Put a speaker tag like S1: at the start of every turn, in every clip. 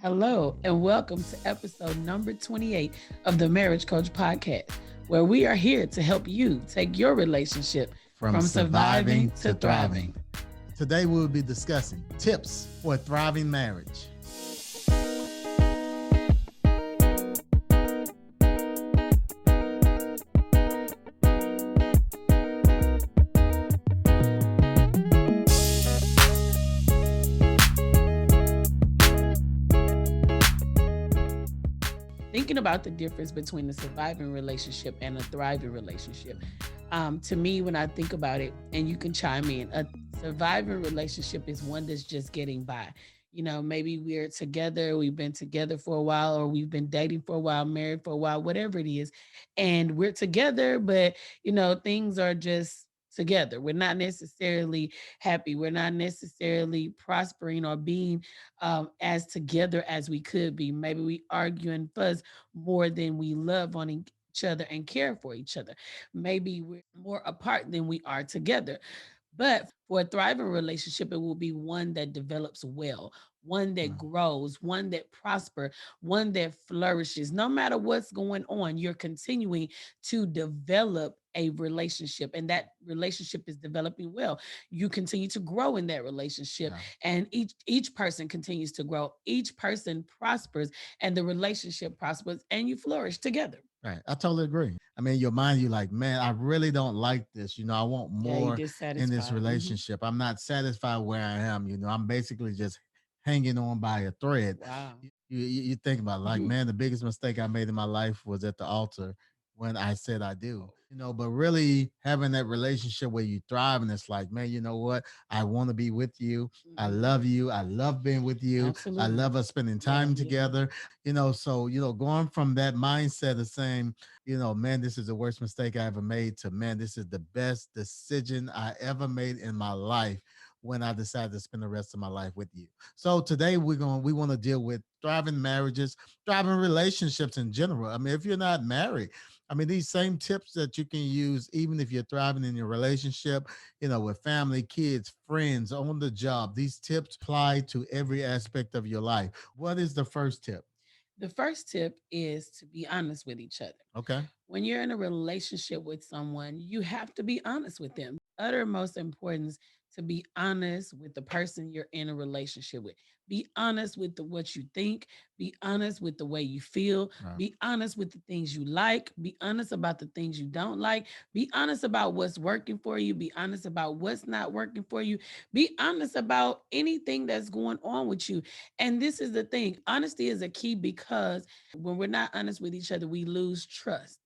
S1: Hello, and welcome to episode number 28 of the Marriage Coach Podcast, where we are here to help you take your relationship from surviving to thriving.
S2: Today we will be discussing tips for a thriving marriage.
S1: Thinking about the difference between a surviving relationship and a thriving relationship. To me, when I think about it, and you can chime in, a surviving relationship is one that's just getting by. Maybe we're together, we've been together for a while, or we've been dating for a while, married for a while, whatever it is. And we're together, but, things are just together. We're not necessarily happy. We're not necessarily prospering or being as together as we could be. Maybe we argue and fuss more than we love on each other and care for each other. Maybe we're more apart than we are together. But for a thriving relationship, it will be one that develops well, one that grows, one that prospers, one that flourishes. No matter what's going on, you're continuing to develop a relationship, and that relationship is developing well. You continue to grow in that relationship, and each person continues to grow. Each person prospers, and the relationship prospers, and you flourish together.
S2: Right. I totally agree. I mean, your mind, you're like, man, I really don't like this. I want
S1: Yeah, you
S2: more in this
S1: dissatisfied.
S2: relationship. I'm not satisfied where I am. I'm basically just hanging on by a thread.
S1: Wow.
S2: You think about it, like, man, the biggest mistake I made in my life was at the altar when I said I do. But really having that relationship where you thrive and it's like, man, you know what? I want to be with you. I love you. I love being with you. I
S1: Absolutely.
S2: love us spending
S1: Yeah,
S2: time
S1: yeah.
S2: together. So going from that mindset of saying, man, this is the worst mistake I ever made to, man, this is the best decision I ever made in my life when I decided to spend the rest of my life with you. So today we want to deal with thriving marriages, thriving relationships in general. I mean, if you're not married, I mean, these same tips that you can use, even if you're thriving in your relationship, with family, kids, friends, on the job, these tips apply to every aspect of your life. What is the first tip?
S1: The first tip is to be honest with each other.
S2: Okay.
S1: When you're in a relationship with someone, you have to be honest with them. Uttermost importance to be honest with the person you're in a relationship with. Be honest with what you think. Be honest with the way you feel.
S2: Right.
S1: Be honest with the things you like. Be honest about the things you don't like. Be honest about what's working for you. Be honest about what's not working for you. Be honest about anything that's going on with you. And this is the thing, honesty is a key, because when we're not honest with each other, we lose trust.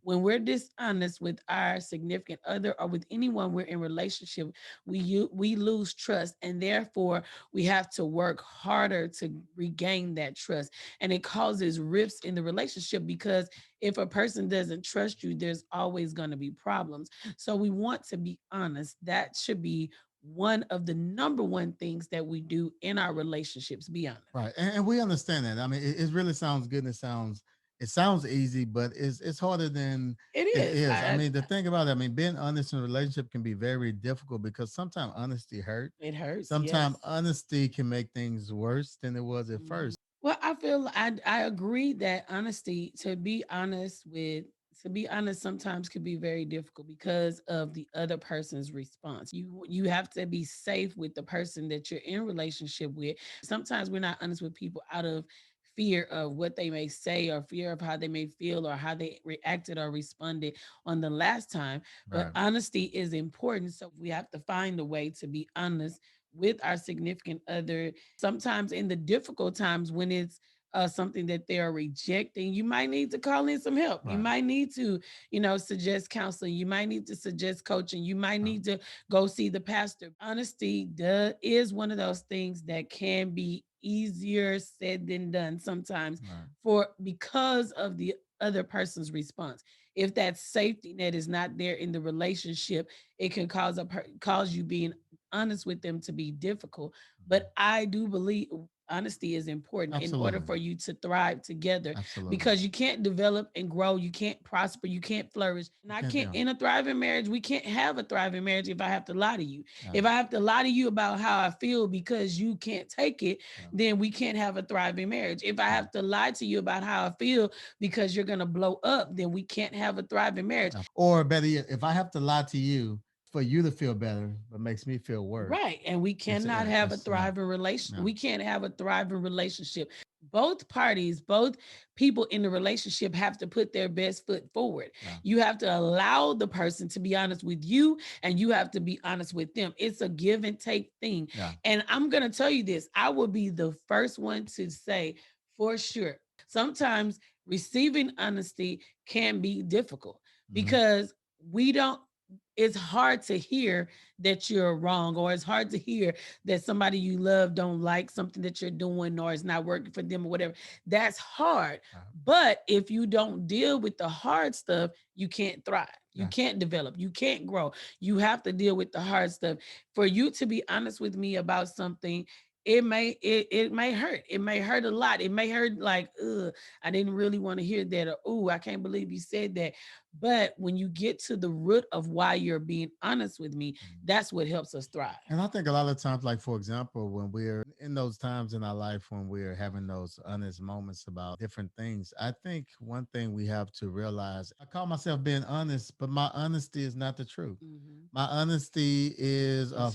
S1: When we're dishonest with our significant other or with anyone we're in relationship, we lose trust, and therefore we have to work harder to regain that trust. And it causes rifts in the relationship, because if a person doesn't trust you, there's always going to be problems. So we want to be honest. That should be one of the number one things that we do in our relationships. Be honest.
S2: Right. And we understand that. I mean, it really sounds good and it sounds easy, but it's harder than
S1: It
S2: it
S1: is.
S2: is. I mean, the thing about it, I mean, being honest in a relationship can be very difficult because sometimes honesty hurt.
S1: It hurts.
S2: Sometimes
S1: Yes.
S2: honesty can make things worse than it was at
S1: Mhm.
S2: first.
S1: Well, I feel I agree that honesty, to be honest, sometimes could be very difficult because of the other person's response. You have to be safe with the person that you're in relationship with. Sometimes we're not honest with people out of fear of what they may say, or fear of how they may feel, or how they reacted or responded on the last time. But
S2: Right.
S1: honesty is important, so we have to find a way to be honest with our significant other. Sometimes in the difficult times, when it's something that they are rejecting, you might need to call in some help. You
S2: Right.
S1: might need to, suggest counseling. You might need to suggest coaching. You might
S2: Right.
S1: need to go see the pastor. Honesty is one of those things that can be easier said than done sometimes,
S2: Right.
S1: for because of the other person's response. If that safety net is not there in the relationship, it can cause you being honest with them to be difficult. But I do believe honesty is important in order
S2: Absolutely.
S1: for you to thrive together,
S2: Absolutely.
S1: because you can't develop and grow, you can't prosper, you can't flourish. And
S2: You
S1: I
S2: can't
S1: can't,
S2: do.
S1: in a thriving marriage, we can't have a thriving marriage if I have to lie to you.
S2: Yeah.
S1: If I have to lie to you about how I feel because you can't take it,
S2: Yeah.
S1: then we can't have a thriving marriage. If I
S2: Yeah.
S1: have to lie to you about how I feel because you're going to blow up, then we can't have a thriving marriage.
S2: Or better yet, if I have to lie to you for you to feel better, but makes me feel worse.
S1: Right. And we cannot
S2: Yeah,
S1: have a
S2: that's yeah,
S1: thriving relation.
S2: yeah,
S1: We can't have a thriving relationship. Both parties, both people in the relationship have to put their best foot forward.
S2: yeah,
S1: You have to allow the person to be honest with you, and you have to be honest with them. It's a give and take thing.
S2: yeah.
S1: And I'm going to tell you this, I will be the first one to say for sure. Sometimes receiving honesty can be difficult
S2: Mhm.
S1: because we don't, it's hard to hear that you're wrong, or it's hard to hear that somebody you love don't like something that you're doing, or it's not working for them or whatever. That's hard. But if you don't deal with the hard stuff, you can't thrive, you
S2: Yeah.
S1: can't develop, you can't grow. You have to deal with the hard stuff. For you to be honest with me about something, it may hurt, it may hurt a lot, it may hurt like, ugh, I didn't really want to hear that, or oh, I can't believe you said that. But when you get to the root of why you're being honest with me, that's what helps us thrive.
S2: And I think a lot of times, like for example, when we're in those times in our life when we're having those honest moments about different things, I think one thing we have to realize, I call myself being honest, but my honesty is not the truth.
S1: Mhm.
S2: My honesty
S1: It's
S2: is a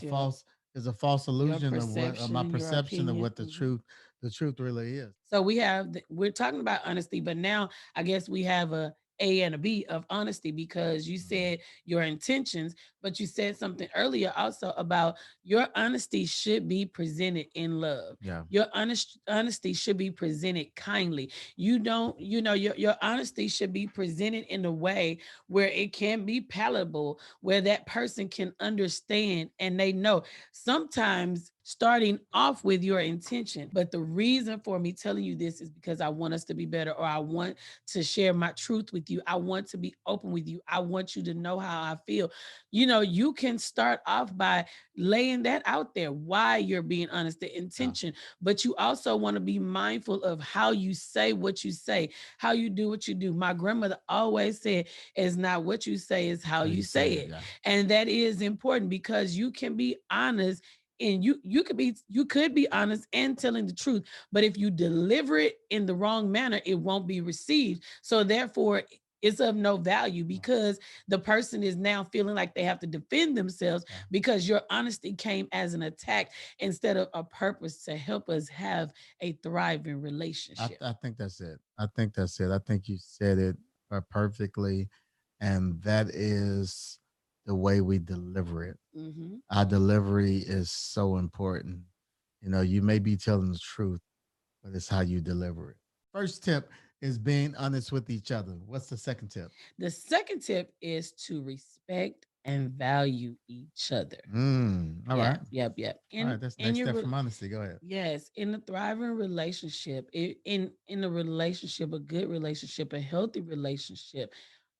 S2: false
S1: your
S2: illusion of what of my
S1: perception, your
S2: perception of
S1: opinion.
S2: what
S1: Mhm.
S2: the truth really is.
S1: So we have we're talking about honesty, but now I guess we have a and a B of honesty, because you
S2: Mhm.
S1: said your intentions, but you said something earlier also about your honesty should be presented in love.
S2: Yeah.
S1: Your honesty should be presented kindly. You don't, your honesty should be presented in a way where it can be palatable, where that person can understand and they know. Sometimes starting off with your intention, but the reason for me telling you this is because I want us to be better, or I want to share my truth with you. I want to be open with you. I want you to know how I feel. You can start off by laying that out there, why you're being honest, the
S2: Yeah.
S1: intention, but you also want to be mindful of how you say what you say, how you do what you do. My grandmother always said, it's not what you say, it's how
S2: How
S1: you
S2: you say
S1: say
S2: it.
S1: it.
S2: Yeah.
S1: And that is important, because you can be honest, and you could be honest and telling the truth, but if you deliver it in the wrong manner, it won't be received. So therefore it's of no value, because the person is now feeling like they have to defend themselves,
S2: Yeah.
S1: because your honesty came as an attack instead of a purpose to help us have a thriving relationship.
S2: I think that's it. I think that's it. I think you said it perfectly. And that is the way we deliver it.
S1: Hmm.
S2: Our delivery is so important. You know, you may be telling the truth, but it's how you deliver it. First tip is being honest with each other. What's the second tip?
S1: The second tip is to respect and value each other.
S2: All right.
S1: Yep.
S2: All right. That's
S1: In
S2: next
S1: your
S2: step from honesty. Go ahead.
S1: Yes, in a thriving relationship, in a relationship, a good relationship, a healthy relationship,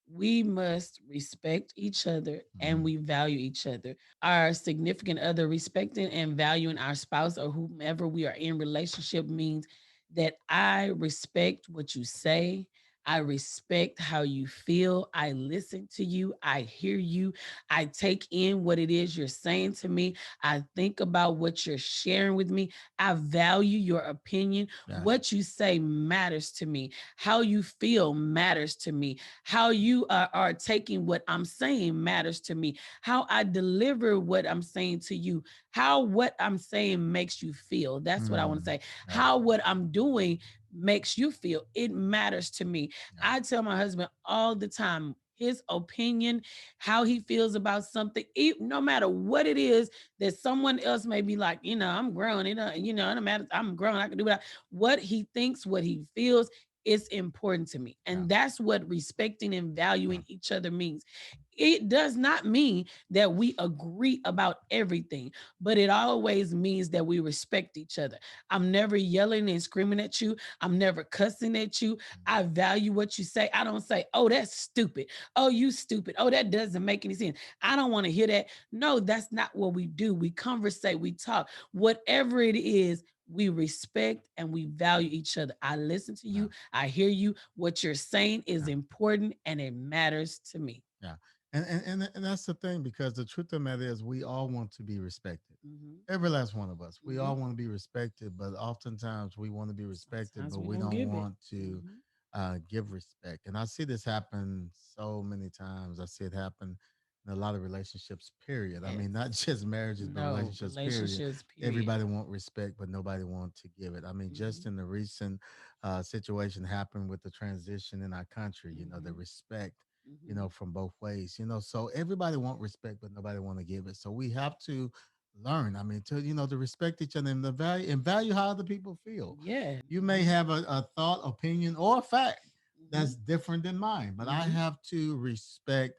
S1: we must respect each other and
S2: Mhm.
S1: we value each other. Our significant other respecting and valuing our spouse or whomever we are in relationship means that I respect what you say. I respect how you feel. I listen to you. I hear you. I take in what it is you're saying to me. I think about what you're sharing with me. I value your opinion.
S2: Yeah.
S1: What you say matters to me. How you feel matters to me. How you are taking what I'm saying matters to me. How I deliver what I'm saying to you. How what I'm saying makes you feel. That's what I want to
S2: Mm.
S1: say.
S2: Yeah.
S1: How what I'm doing makes you feel. It matters to me.
S2: Yeah.
S1: I tell my husband all the time his opinion, how he feels about something, no matter what it is that someone else may be like, I'm grown, it don't matter. I'm grown. I can do that. What he thinks, what he feels, is important to me.
S2: Yeah.
S1: And that's what respecting and
S2: Yeah.
S1: valuing each other means. It does not mean that we agree about everything, but it always means that we respect each other. I'm never yelling and screaming at you. I'm never cussing at you. I value what you say. I don't say, oh, that's stupid. Oh, you stupid. Oh, that doesn't make any sense. I don't want to hear that. No, that's not what we do. We conversate, we talk. Whatever it is, we respect and we value each other. I listen to
S2: Yeah.
S1: you, I hear you. What you're saying is
S2: Yeah.
S1: important and it matters to me.
S2: Yeah. And that's the thing, because the truth of the matter is we all want to be respected.
S1: Hmm.
S2: Every last one of us. We
S1: Hmm.
S2: all want to be respected, but oftentimes we want to be respected,
S1: Sometimes
S2: but
S1: we
S2: we
S1: don't
S2: don't
S1: give it.
S2: want to
S1: Hmm.
S2: give respect. And I see this happen so many times. I see it happen in a lot of relationships, period. I mean, not
S1: Yes.
S2: just marriages, but
S1: No,
S2: relationships, period.
S1: relationships, period.
S2: Everybody want respect, but nobody want to give it. I mean, just
S1: Hmm.
S2: in the recent situation happened with the transition in our country, the
S1: Hmm.
S2: respect,
S1: Hmm.
S2: from both ways, so everybody want respect, but nobody want to give it. So we have to learn, I mean, to respect each other, and the value how other people feel.
S1: Yeah.
S2: You may have a thought, opinion, or a fact
S1: Hmm.
S2: that's different than mine, but I
S1: Hmm.
S2: have to respect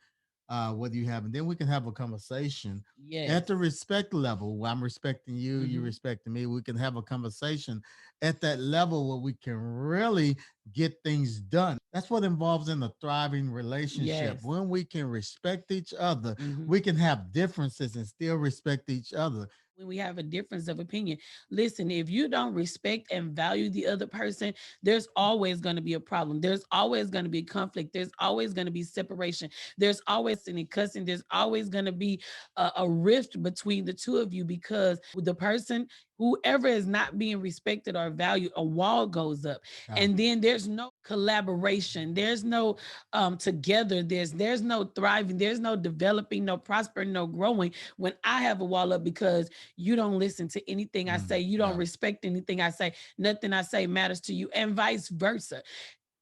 S2: what you have, and then we can have a conversation at
S1: Yes.
S2: the respect level where I'm respecting you, you
S1: Hmm.
S2: respecting me. We can have a conversation at that level where we can really get things done. That's what involves in a thriving relationship.
S1: Yes.
S2: When we can respect each other,
S1: Hmm.
S2: we can have differences and still respect each other.
S1: When we have a difference of opinion, listen, if you don't respect and value the other person, there's always going to be a problem. There's always going to be conflict. There's always going to be separation. There's always any cussing. There's always going to be a rift between the two of you because the person, whoever is not being respected or valued, a wall goes up.
S2: Uh,
S1: And then there's no collaboration. There's no together. There's no thriving. There's no developing, no prospering, no growing when I have a wall up because you don't listen to anything I say. You don't
S2: yeah,
S1: respect anything I say. Nothing I say matters to you, and vice versa.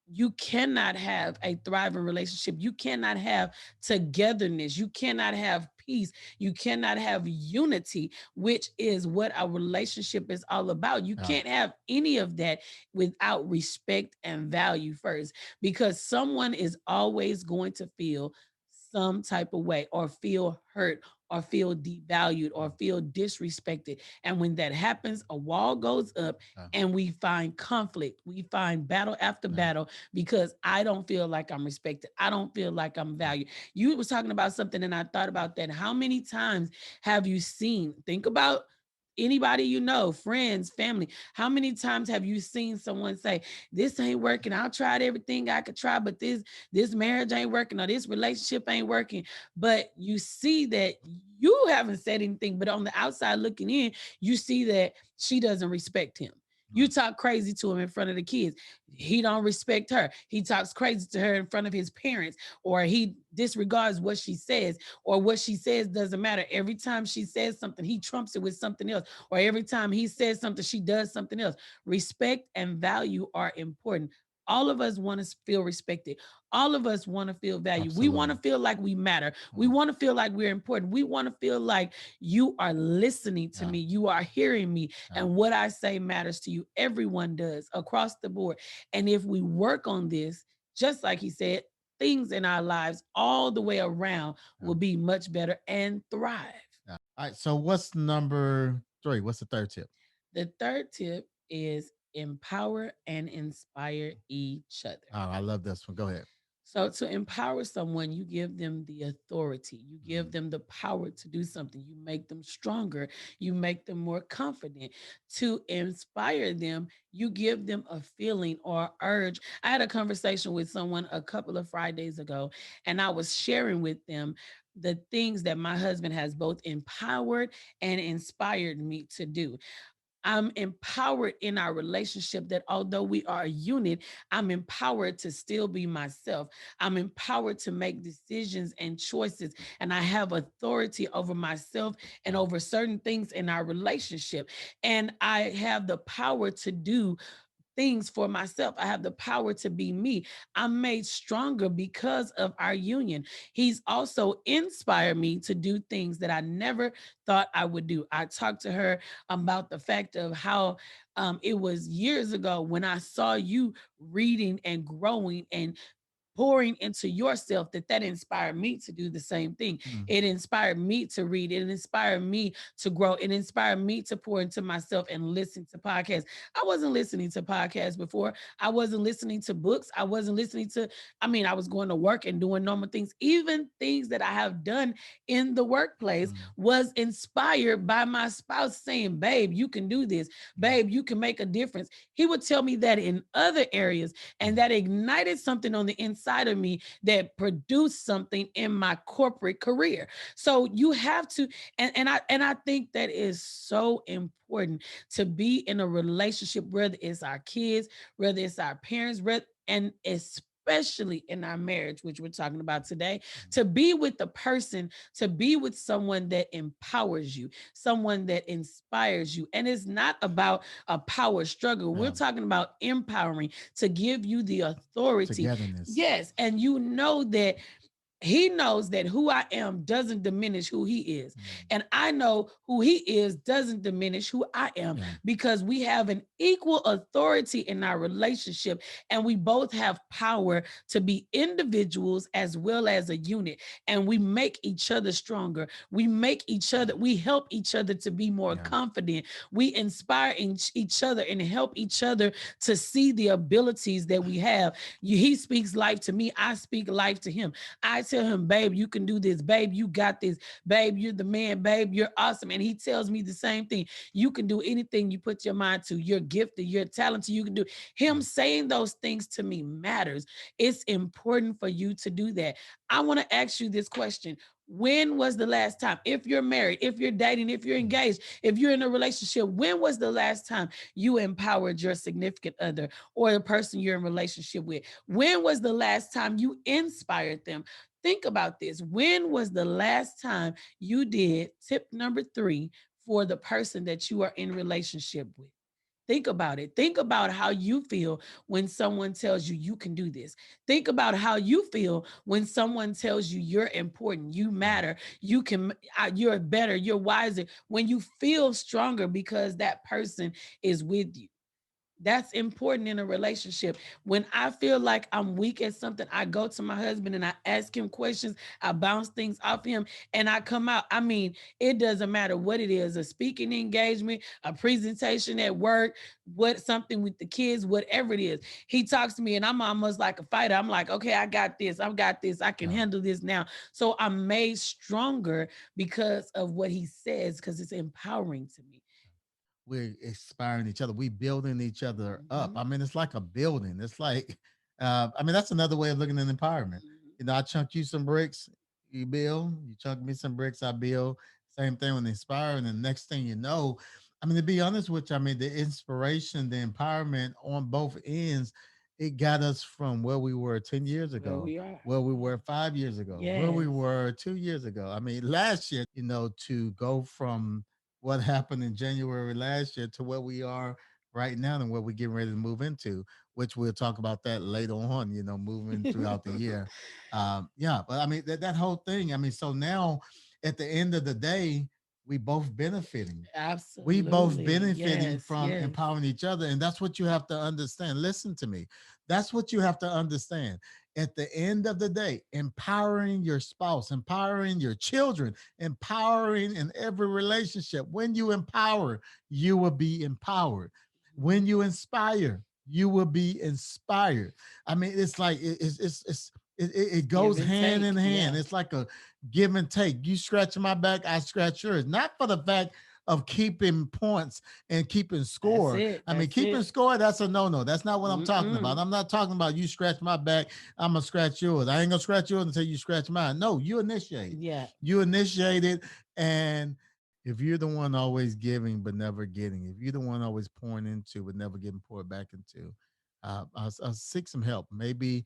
S1: You cannot have a thriving relationship. You cannot have togetherness. You cannot have peace. You cannot have unity, which is what our relationship is all about. You
S2: yeah,
S1: can't have any of that without respect and value first, because someone is always going to feel some type of way or feel hurt or feel devalued or feel disrespected. And when that happens, a wall goes up
S2: yeah,
S1: and we find conflict. We find battle after
S2: yeah,
S1: battle because I don't feel like I'm respected. I don't feel like I'm valued. You was talking about something and I thought about that. How many times have you seen, think about anybody you know, friends, family, how many times have you seen someone say, this ain't working, I tried everything I could try, but this marriage ain't working or this relationship ain't working, but you see that you haven't said anything, but on the outside looking in, you see that she doesn't respect him. You talk crazy to him in front of the kids. He don't respect her. He talks crazy to her in front of his parents, or he disregards what she says, or what she says doesn't matter. Every time she says something, he trumps it with something else, or every time he says something, she does something else. Respect and value are important. All of us want to feel respected. All of us want to feel valued. We want to
S2: absolutely.
S1: feel like we matter. We
S2: Uh,
S1: want to feel like we're important. We want to feel like you are listening to
S2: yeah,
S1: me. You are hearing me.
S2: yeah,
S1: And what I say matters to you. Everyone does across the board. And if we work on this, just like he said, things in our lives all the way around
S2: yeah,
S1: will be much better and thrive.
S2: yeah. All right. So what's number three? What's the third tip?
S1: The third tip is empower and inspire each other.
S2: Oh, I love this one. Go ahead.
S1: So, to empower someone, you give them the authority, you give
S2: Mhm.
S1: them the power to do something, you make them stronger, you make them more confident. To inspire them, you give them a feeling or urge. I had a conversation with someone a couple of Fridays ago, and I was sharing with them the things that my husband has both empowered and inspired me to do. I'm empowered in our relationship that although we are a unit, I'm empowered to still be myself. I'm empowered to make decisions and choices, and I have authority over myself and
S2: Yeah,
S1: over certain things in our relationship. And I have the power to do things for myself. I have the power to be me. I'm made stronger because of our union. He's also inspired me to do things that I never thought I would do. I talked to her about the fact of how it was years ago when I saw you reading and growing and pouring into yourself, that inspired me to do the same thing.
S2: Mm,
S1: It inspired me to read. It inspired me to grow. It inspired me to pour into myself and listen to podcasts. I wasn't listening to podcasts before. I wasn't listening to books. I wasn't listening to, I mean, I was going to work and doing normal things. Even things that I have done in the workplace
S2: mm,
S1: was inspired by my spouse saying, babe, you can do this.
S2: mm,
S1: Babe, you can make a difference. He would tell me that in other areas, and
S2: mm.
S1: that ignited something on the inside of me that produced something in my corporate career. So you have to, and I think that is so important to be in a relationship, whether it's our kids, whether it's our parents, and especially in our marriage, which we're talking about today, to be with the person, to be with someone that empowers you, someone that inspires you. And it's not about a power struggle. We're
S2: Yeah.
S1: talking about empowering to give you the authority.
S2: Togetherness.
S1: Yes. And you know that he knows that who I am doesn't diminish who he is.
S2: Mm.
S1: And I know who he is doesn't diminish who I am,
S2: Yeah.
S1: because we have an equal authority in our relationship, and we both have power to be individuals as well as a unit. And we make each other stronger. We make each other, we help each other to be more
S2: Yeah.
S1: confident. We inspire each other and help each other to see the abilities that we have. He speaks life to me, I speak life to him. I tell him, babe, you can do this. Babe, you got this. Babe, you're the man. Babe, you're awesome. And he tells me the same thing. You can do anything you put your mind to. You're gifted. You're talented. You can do. Him
S2: Yeah.
S1: saying those things to me matters. It's important for you to do that. I want to ask you this question. When was the last time, if you're married, if you're dating, if you're
S2: Mm.
S1: engaged, if you're in a relationship, when was the last time you empowered your significant other or the person you're in relationship with? When was the last time you inspired them? Think about this. When was the last time you did tip number 3 for the person that you are in relationship with? Think about it. Think about how you feel when someone tells you you can do this. Think about how you feel when someone tells you you're important, you
S2: Yeah.
S1: matter, you're better, you're wiser, when you feel stronger because that person is with you. That's important in a relationship. When I feel like I'm weak at something, I go to my husband and I ask him questions. I bounce things off him and I come out. I mean, it doesn't matter what it is, a speaking engagement, a presentation at work, what something with the kids, whatever it is. He talks to me and I'm almost like a fighter. I'm like, okay, I got this. I've got this. I can
S2: Yeah.
S1: handle this now. So I'm made stronger because of what he says, because it's empowering to me.
S2: We're inspiring each other. We building each other up.
S1: Mhm,
S2: I mean, it's like a building. It's like, I mean, that's another way of looking at empowerment.
S1: mhm.
S2: You know, I chunk you some bricks, you build. You chunk me some bricks, I build. Same thing with inspiring. And the next thing you know, I mean, to be honest with you, I mean, the inspiration, the empowerment on both ends, it got us from where we were 10 years
S1: Where
S2: ago,
S1: we are.
S2: where we were 5 years ago, where we
S1: Yes.
S2: were 2 years ago. I mean, last year, you know, to go from what happened in January last year to where we are right now and where we're getting ready to move into, which we'll talk about that later on, you know, moving throughout the year. Yeah, but I mean, that whole thing, I mean, so now at the end of the day, we both benefiting. We both
S1: Absolutely.
S2: benefiting
S1: Yes.
S2: from
S1: Yes.
S2: empowering each other. And that's what you have to understand. Listen to me. That's what you have to understand. At the end of the day, empowering your spouse, empowering your children, empowering in every relationship. When you empower, you will be empowered.
S1: Mhm.
S2: When you inspire, you will be inspired. I mean, it's like it
S1: Give
S2: goes
S1: and
S2: hand in
S1: take.
S2: hand.
S1: Yeah.
S2: It's like a give and take. You scratch my back, I scratch yours. Not for the fact of keeping points and keeping
S1: That's
S2: score.
S1: it.
S2: I mean,
S1: That's
S2: keeping
S1: it.
S2: score, that's a no-no. That's not what I'm talking about.
S1: Mm-mm.
S2: I'm not talking about you scratch my back, I'm gonna scratch yours. I ain't gonna scratch yours until you scratch mine. No, you initiate.
S1: Yeah.
S2: You initiate it. And if you're the one always giving but never getting, if you're the one always pouring into but never getting poured back into, I'll seek some help. Maybe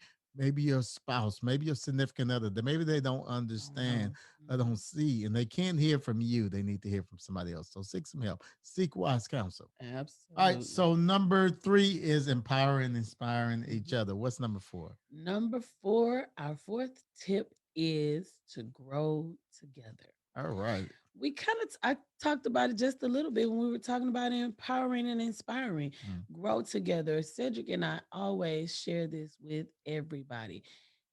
S2: your spouse, maybe your significant other, that maybe they don't
S1: Oh no.
S2: understand or don't
S1: Mhm.
S2: see, and they can't hear from you. They need to hear from somebody else. So seek some help. Seek wise counsel. All right.
S1: Absolutely.
S2: So number 3 is empowering, inspiring each
S1: Mhm.
S2: other. What's number 4?
S1: Number 4, our fourth tip is to grow together.
S2: All right.
S1: We kind of, I talked about it just a little bit when we were talking about empowering and inspiring.
S2: Mm,
S1: Grow together. Cedric and I always share this with everybody.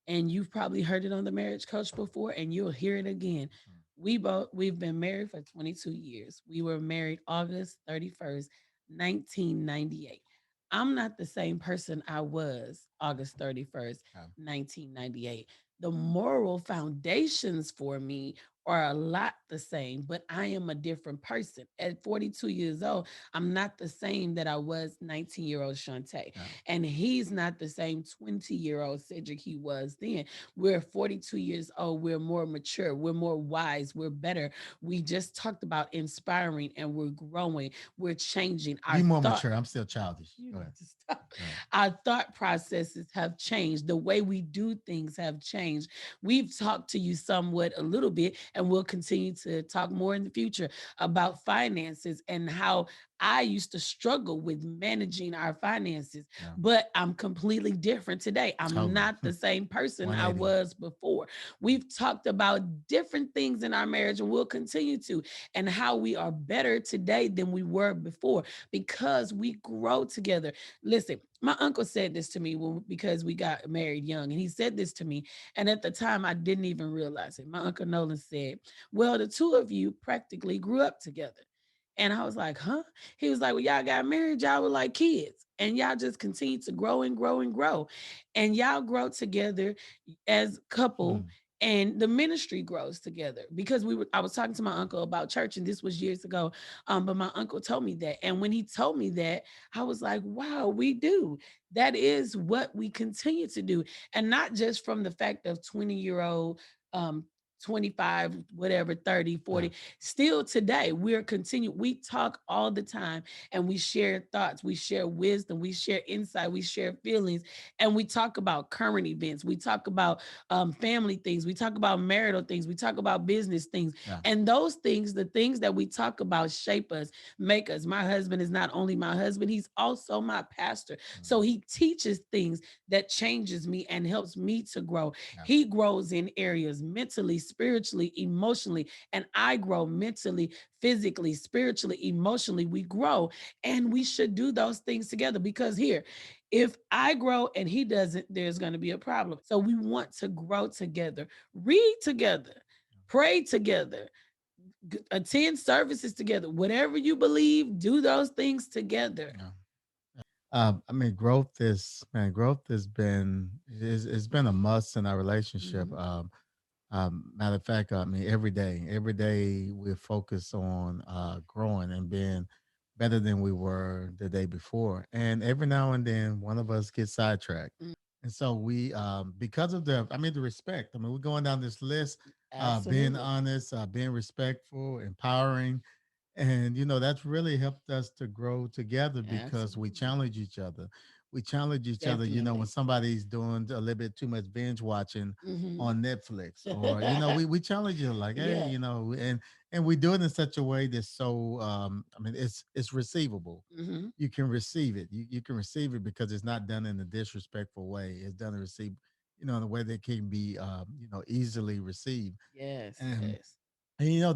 S1: and you've probably heard it on the marriage coach before, and you'll hear it again. We've been married for 22 years. We were married August 31st, 1998. I'm not the same person I was August 31st,
S2: Yeah.
S1: 1998. The moral foundations for me are a lot the same, but I am a different person. At 42 years old, I'm not the same that I was 19-year-old Shante.
S2: Yeah.
S1: And he's not the same 20-year-old Cedric he was then. We're 42 years old. We're more mature. We're more wise. We're better. We just talked about inspiring and we're growing. We're changing. Our
S2: You more
S1: thought
S2: mature. I'm still childish.
S1: you
S2: Go
S1: need
S2: ahead.
S1: to stop.
S2: Go ahead.
S1: Our thought processes have changed. The way we do things have changed. We've talked to you somewhat a little bit, and we'll continue to talk more in the future about finances and how I used to struggle with managing our finances,
S2: Yeah.
S1: but I'm completely different today. I'm
S2: Totally.
S1: not the same person I
S2: 180.
S1: was before. We've talked about different things in our marriage, and we'll continue to, and how we are better today than we were before because we grow together. Listen, my uncle said this to me because we got married young, and he said this to me, and at the time I didn't even realize it. My uncle Nolan said, "Well, the two of you practically grew up together." And I was like, huh? He was like, well, y'all got married, y'all were like kids, and y'all just continue to grow and grow and grow. And y'all grow together as a couple,
S2: Hmm.
S1: and the ministry grows together because I was talking to my uncle about church, and this was years ago. But my uncle told me that. And when he told me that, I was like, wow, we do. That is what we continue to do. And not just from the fact of 20-year-old, 25, whatever, 30,
S2: Yeah.
S1: 40. Still today, we talk all the time, and we share thoughts, we share wisdom, we share insight, we share feelings, and we talk about current events. We talk about family things, we talk about marital things, we talk about business things.
S2: Yeah.
S1: And those things, the things that we talk about, shape us, make us. My husband is not only my husband, he's also my pastor. So
S2: Mhm.
S1: he teaches things that changes me and helps me to grow.
S2: Yeah.
S1: He grows in areas mentally, spiritually, emotionally, and I grow mentally, physically, spiritually, emotionally. We grow, and we should do those things together because here, if I grow and he doesn't, there's going to be a problem. So we want to grow together, read together, pray together, attend services together. Whatever you believe, do those things together.
S2: Yeah. I mean, growth is man. Growth has been is it's been a must in our relationship.
S1: Mhm.
S2: Matter of fact, I mean, every day we're focused on growing and being better than we were the day before. And every now and then, one of us gets sidetracked,
S1: Mm,
S2: and so we, because of I mean, the respect. I mean, we're going down this list, being
S1: absolutely.
S2: honest, being respectful, empowering, and that's really helped us to grow together because we
S1: Absolutely.
S2: challenge each other. We challenge each other, when
S1: Definitely.
S2: somebody's doing a little bit too much binge watching
S1: Hmm.
S2: on Netflix, or we challenge you like, hey,
S1: Yeah.
S2: and we do it in such a way that's so I mean, it's receivable.
S1: Hmm.
S2: You can receive it. You can receive it because it's not done in a disrespectful way. It's done in receive, in a way that can be easily received.
S1: Yes.
S2: And
S1: Yes.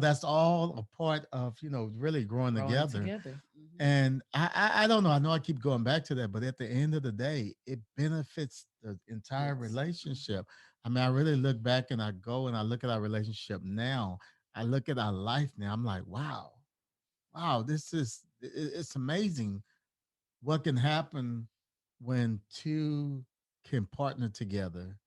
S2: that's all a part of really growing
S1: Growing
S2: together.
S1: together. Hmm.
S2: And I don't know. I know I keep going back to that, but at the end of the day, it benefits the entire
S1: Yes. Hmm.
S2: relationship. I mean, I really look back and I go and I look at our relationship now. I look at our life now. I'm like, wow, wow, it's amazing what can happen when two can partner together.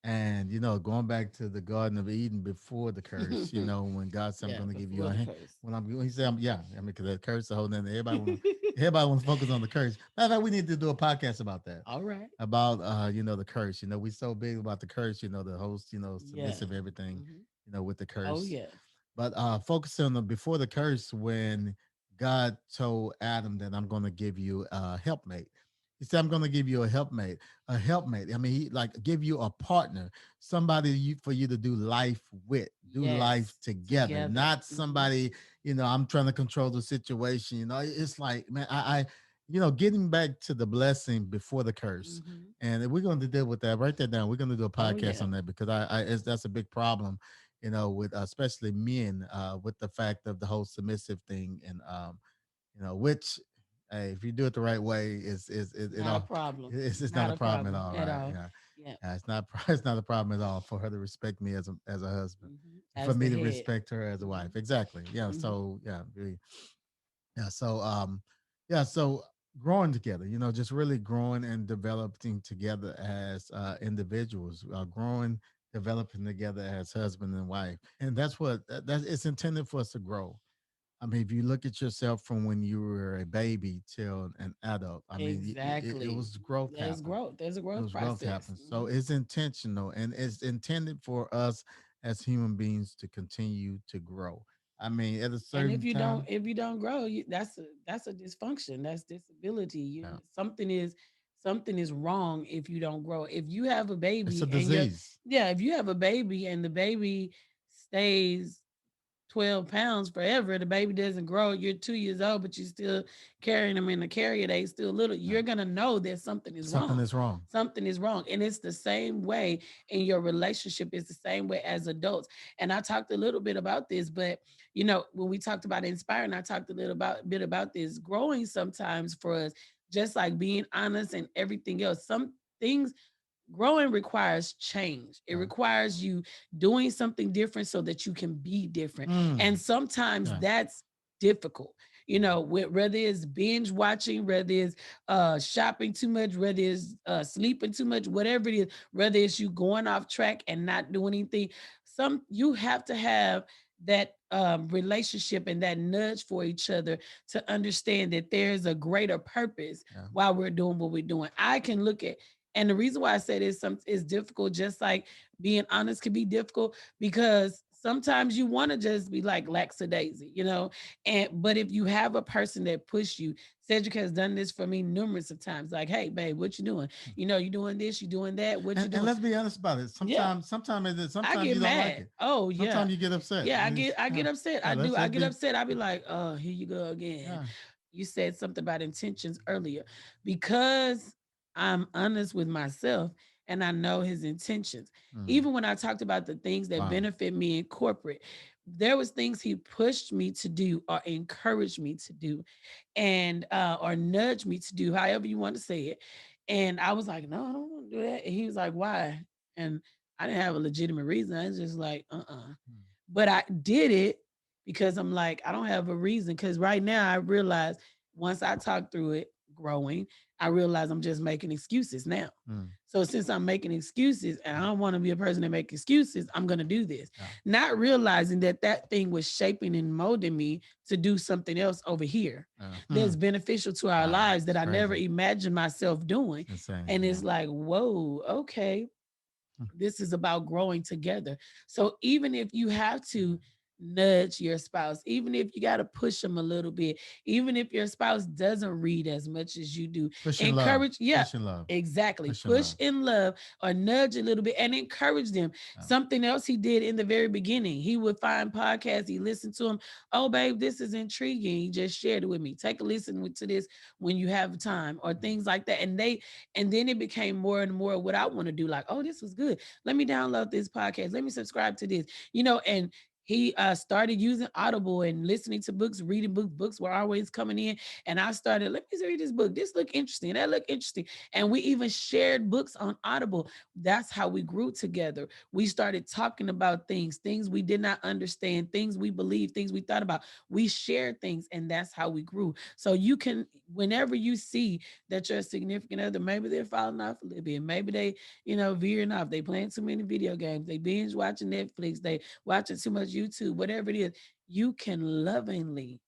S2: And going back to the Garden of Eden before the curse, when God said, "I'm
S1: Yeah.
S2: going to give you
S1: Before
S2: a
S1: the
S2: hand,"
S1: curse.
S2: when He said, "Yeah," I mean, because the curse, the whole nother. Everybody want to focus on the curse. Matter of fact, we need to do a podcast about that,
S1: All right.
S2: about the curse. We so big about the curse. The host,
S1: Yeah.
S2: submissive everything,
S1: Hmm.
S2: with the
S1: Oh
S2: curse.
S1: yeah.
S2: But focus on the before the curse, when God told Adam that I'm going to give you a helpmate. He said, "I'm going to give you a helpmate, a helpmate." I mean, he like give you a partner, somebody for you to do life with, do life
S1: Yes.
S2: together,
S1: Together.
S2: not
S1: Hmm.
S2: somebody. I'm trying to control the situation. It's like, man, getting back to the blessing before the curse,
S1: Hmm.
S2: and we're going to deal with that. Write that down. We're going to do a
S1: Oh
S2: podcast
S1: yeah.
S2: on that because that's a big problem, with especially men, with the fact of the whole submissive thing, and which Hey, if you do it the right way, it
S1: Not a
S2: all
S1: problem.
S2: it's not
S1: Not
S2: a
S1: a
S2: problem at
S1: problem
S2: all,
S1: at
S2: right?
S1: all.
S2: Yeah.
S1: Yeah.
S2: It's not it's not a problem at all for her to respect me as a husband, for
S1: As the
S2: me to
S1: head.
S2: respect her as a
S1: Hmm.
S2: wife. Exactly. Yeah.
S1: Hmm.
S2: So yeah, yeah. Yeah. So growing together, just really growing and developing together as individuals, growing, developing together as husband and wife, and that's what that it's intended for us to grow. I mean, if you look at yourself from when you were a baby till an adult, I mean, it
S1: Exactly.
S2: was growth
S1: There's
S2: happen.
S1: growth. There's a
S2: It
S1: growth
S2: was growth
S1: process.
S2: happen. So it's intentional and it's intended for us as human beings to continue to grow. I mean, at a
S1: And
S2: certain time,
S1: if you don't grow, that's a dysfunction. That's disability.
S2: yeah,
S1: Something is wrong if you don't grow. If you have a
S2: it's a
S1: baby and you're
S2: disease.
S1: yeah, if you have a baby and the baby stays 12 pounds forever, the baby doesn't grow, you're 2 years old, but you're still carrying them in the carrier, they still little,
S2: Yeah.
S1: you're gonna know that something is
S2: Something
S1: wrong.
S2: is wrong.
S1: Something is wrong. And it's the same way in your relationship, it's the same way as adults. And I talked a little bit about this, but when we talked about inspiring, I talked a little bit about this. Growing sometimes for us, just like being honest and everything else, some things growing requires change. It
S2: Yeah.
S1: requires you doing something different so that you can be different. And
S2: Mm,
S1: sometimes
S2: yeah.
S1: that's difficult. Whether it's binge watching, whether it's shopping too much, whether it's sleeping too much, whatever it is, whether it's you going off track and not doing anything, you have to have that relationship and that nudge for each other to understand that there's a greater purpose
S2: Yeah.
S1: while we're doing what we're doing. I can look at and the reason why I said it's difficult, just like being honest can be difficult, because sometimes you want to just be like lackadaisy. And but if you have a person that push you, Cedric has done this for me numerous of times. Like, hey, babe, what you doing? You doing this, you doing that. What you
S2: And
S1: doing?
S2: let's be honest about it.
S1: Yeah, I
S2: Sometimes
S1: get
S2: you don't like
S1: mad.
S2: it.
S1: Oh yeah,
S2: Sometimes you get upset.
S1: yeah. I get upset.
S2: Yeah,
S1: I do.
S2: let's
S1: I
S2: just
S1: get
S2: be.
S1: upset. I be like, oh, here you go again.
S2: Yeah.
S1: You said something about intentions earlier, because I'm honest with myself and I know his intentions.
S2: Mm,
S1: Even when I talked about the things that
S2: wow.
S1: benefit me in corporate, there was things he pushed me to do or encouraged me to do, and or nudged me to do, however you want to say it. And I was like, no, I don't want to do that. And he was like, why? And I didn't have a legitimate reason. I was just like,
S2: Mm,
S1: but I did it because I'm like, I don't have a reason. Because right now I realize once I talk through it, growing, I realize I'm just making excuses now.
S2: mm,
S1: So since I'm making excuses and I don't want to be a person that make excuses, I'm going to do this.
S2: yeah.
S1: Not realizing that that thing was shaping and molding me to do something else over here that's beneficial to our
S2: Wow.
S1: lives that
S2: It's
S1: I never
S2: crazy.
S1: imagined myself doing.
S2: It's insane.
S1: And
S2: Yeah.
S1: it's like, whoa, okay,
S2: Mm,
S1: this is about growing together. So even if you have to nudge your spouse, even if you got to push them a little bit, even if your spouse doesn't read as much as you do,
S2: push in love.
S1: encourage, yeah.
S2: Push in love.
S1: Exactly.
S2: Push in
S1: Push
S2: love.
S1: in love or nudge a little bit and encourage them.
S2: Yeah.
S1: Something else he did in the very beginning, he would find podcasts, he listened to them. Oh, babe, this is intriguing. He just shared it with me. Take a listen to this when you have time, or things like that. And then it became more and more what I want to do. Like, oh, this was good. Let me download this podcast. Let me subscribe to this. And he started using Audible and listening to books, reading books. Books were always coming in, and I started. Let me read this book. This look interesting. That look interesting. And we even shared books on Audible. That's how we grew together. We started talking about things we did not understand, things we believed, things we thought about. We shared things, and that's how we grew. So you can, whenever you see that your significant other, maybe they're falling off a little bit, maybe they veering off. They playing too many video games. They binge watching Netflix. They watching too much YouTube, whatever it is. You can lovingly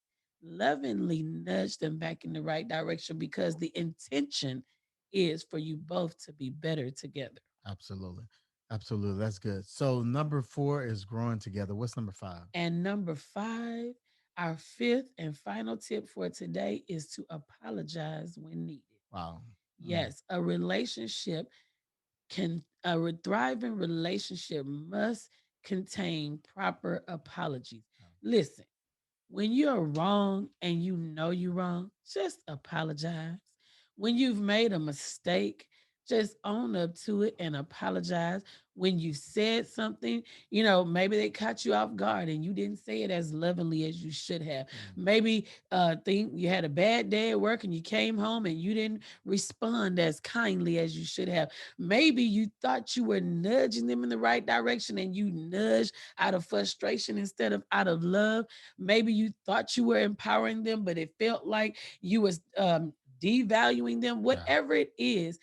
S1: nudge them back in the right direction, because the intention is for you both to be better together.
S2: Absolutely. Absolutely. That's good. So number 4 is growing together. What's number 5?
S1: And number 5, our fifth and final tip for today is to apologize when needed.
S2: Wow. Mm,
S1: Yes, a thriving relationship must contain proper apologies.
S2: yeah.
S1: Listen, when you're wrong and you know you're wrong, just apologize. When you've made a mistake, Just own up to it and apologize when you said something. Maybe they caught you off guard and you didn't say it as lovingly as you should have. Maybe think you had a bad day at work and you came home and you didn't respond as kindly as you should have. Maybe you thought you were nudging them in the right direction and you nudged out of frustration instead of out of love. Maybe you thought you were empowering them, but it felt like you was devaluing them. Whatever it is,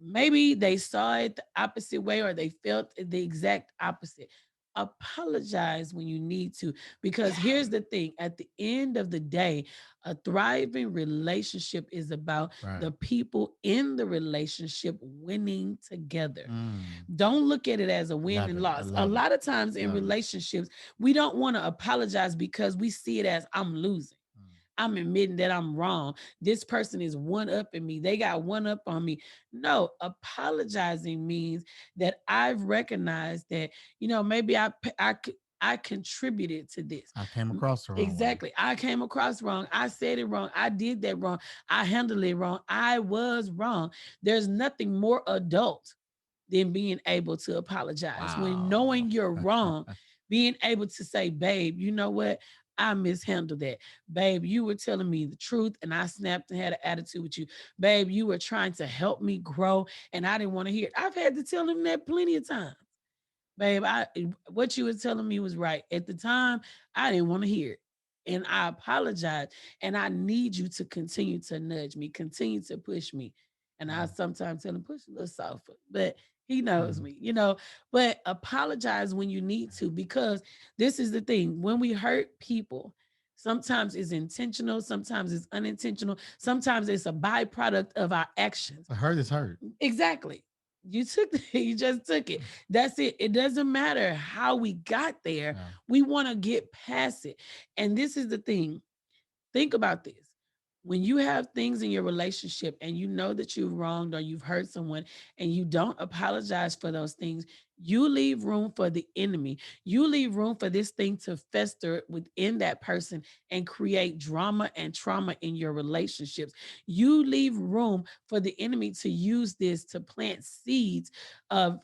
S1: maybe they saw it the opposite way or they felt the exact opposite. Apologize when you need to, because here's the thing: at the end of the day, a thriving relationship is about
S2: Right.
S1: the people in the relationship winning together.
S2: Mm.
S1: Don't look at it as a win
S2: Love
S1: and
S2: it. I
S1: loss. A
S2: love it.
S1: lot of times in
S2: Love it.
S1: relationships, we don't want to apologize because we see it as I'm losing.
S2: Mm.
S1: I'm admitting that I'm wrong. This person is one up in me. They got one up on me. No, apologizing means that I've recognized that, maybe I contributed to this.
S2: I came across the wrong way.
S1: Exactly. I came across wrong. I said it wrong. I did that wrong. I handled it wrong. I was wrong. There's nothing more adult than being able to apologize. When
S2: Wow.
S1: knowing you're wrong, being able to say, babe, you know what? I mishandled that. Babe, you were telling me the truth and I snapped and had an attitude with you. Babe, you were trying to help me grow and I didn't want to hear it. I've had to tell him that plenty of times. Babe, what you were telling me was right. At the time, I didn't want to hear it. And I apologize. And I need you to continue to nudge me, continue to push me. And I sometimes tell him, push a little softer. But he knows
S2: Mhm.
S1: me. But apologize when you need to, because this is the thing. When we hurt people, sometimes it's intentional, sometimes it's unintentional, sometimes it's a byproduct of our actions.
S2: A hurt is hurt.
S1: Exactly. You just took it. That's it. It doesn't matter how we got there.
S2: Yeah.
S1: We want to get past it. And this is the thing. Think about this. When you have things in your relationship and you know that you've wronged or you've hurt someone and you don't apologize for those things, you leave room for the enemy. You leave room for this thing to fester within that person and create drama and trauma in your relationships. You leave room for the enemy to use this to plant seeds of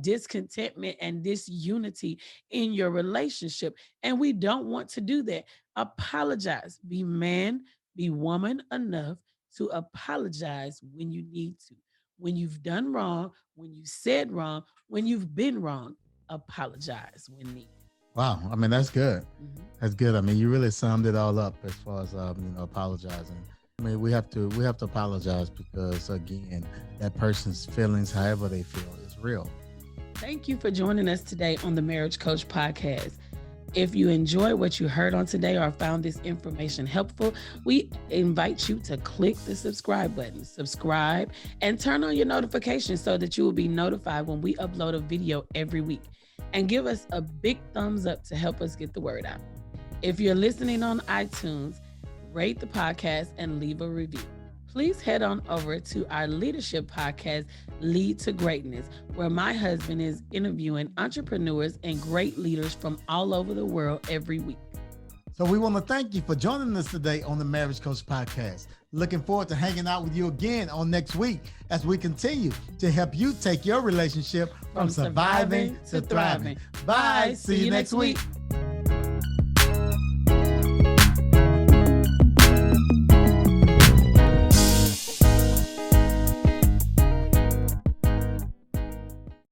S1: discontentment and disunity in your relationship. And we don't want to do that. Apologize. Be man, be woman enough to apologize when you need to. When you've done wrong, when you said wrong, when you've been wrong, apologize when needed.
S2: Wow. I mean, that's good.
S1: Mhm.
S2: That's good. I mean, you really summed it all up as far as apologizing. I mean, we have to apologize because again, that person's feelings, however they feel, is real.
S1: Thank you for joining us today on the Marriage Coach Podcast. If you enjoyed what you heard on today or found this information helpful, we invite you to click the subscribe button, subscribe, and turn on your notifications so that you will be notified when we upload a video every week. And give us a big thumbs up to help us get the word out. If you're listening on iTunes, rate the podcast and leave a review. Please head on over to our leadership podcast, Lead to Greatness, where my husband is interviewing entrepreneurs and great leaders from all over the world every week.
S2: So we want to thank you for joining us today on the Marriage Coach Podcast. Looking forward to hanging out with you again on next week as we continue to help you take your relationship from surviving to thriving. Bye. See you next week.